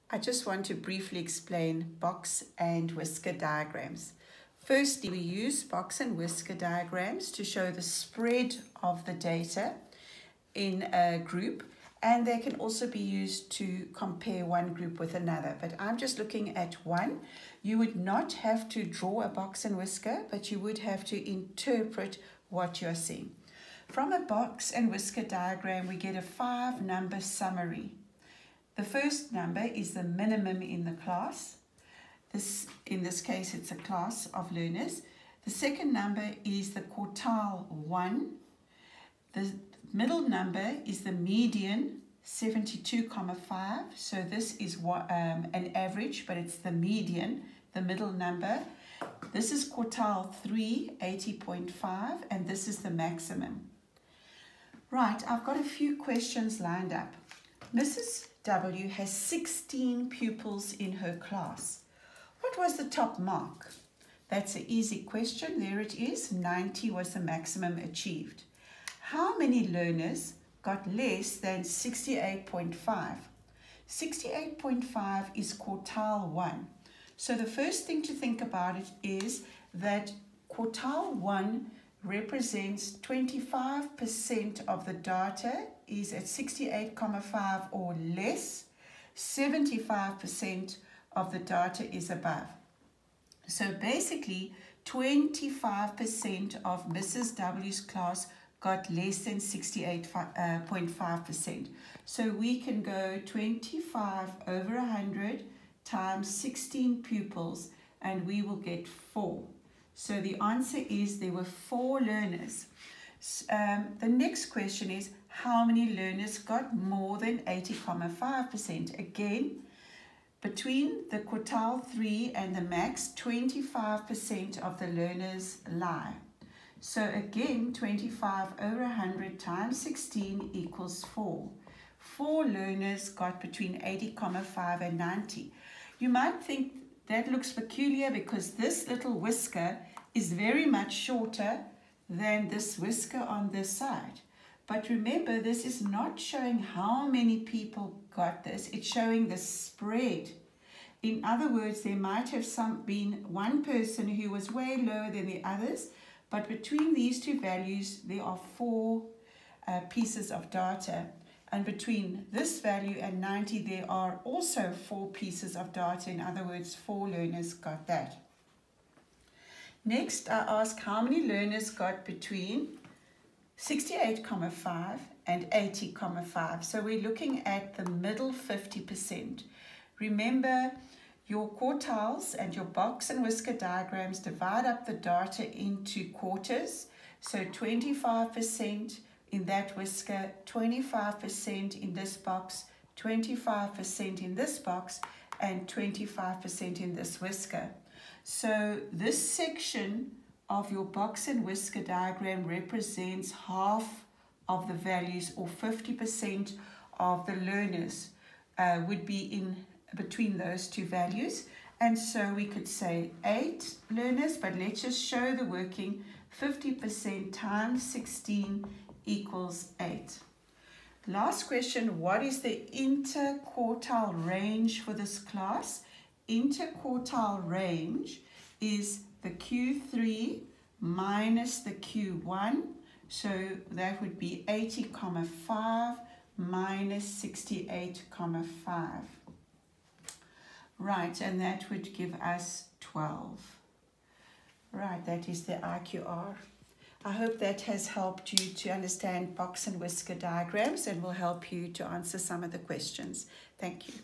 I just want to briefly explain box and whisker diagrams. Firstly, we use box and whisker diagrams to show the spread of the data in a group, and they can also be used to compare one group with another. But I'm just looking at one. You would not have to draw a box and whisker, but you would have to interpret what you're seeing. From a box and whisker diagram, we get a 5-number summary. The first number is the minimum in the class. In this case, it's a class of learners. The second number is the quartile 1. The middle number is the median, 72,5. So this is an average, but it's the median, the middle number. This is quartile 3, 80.5, and this is the maximum. Right, I've got a few questions lined up. Mrs. W has 16 pupils in her class. What was the top mark? That's an easy question. There it is. 90 was the maximum achieved. How many learners got less than 68.5? 68.5 is quartile 1. So the first thing to think about it is that quartile 1 represents 25% of the data is at 68.5 or less. 75% of the data is above. So basically 25% of Mrs. W's class got less than 68.5%. So we can go 25 over 100 times 16 pupils and we will get 4. So the answer is there were 4 learners. The next question is how many learners got more than 80.5%? Again, between the quartile 3 and the max, 25% of the learners lie. So again, 25 over 100 times 16 equals 4. 4 learners got between 80.5 and 90. You might think that looks peculiar because this little whisker is very much shorter than this whisker on this side. But remember, this is not showing how many people got this. It's showing the spread. In other words, there might have been one person who was way lower than the others, but between these two values, there are 4 pieces of data. And between this value and 90, there are also 4 pieces of data. In other words, 4 learners got that. Next, I ask how many learners got between 68.5 and 80.5. So we're looking at the middle 50%. Remember, your quartiles and your box and whisker diagrams divide up the data into quarters. So 25% in that whisker, 25% in this box, 25% in this box, and 25% in this whisker. So this section of your box and whisker diagram represents half of the values, or 50% of the learners would be in between those two values. And so we could say 8 learners, but let's just show the working. 50% times 16 equals 8. Last question, what is the interquartile range for this class? Interquartile range is the Q3 minus the Q1. So that would be 80.5 minus 68.5. Right, and that would give us 12. Right, that is the IQR. I hope that has helped you to understand box and whisker diagrams and will help you to answer some of the questions. Thank you.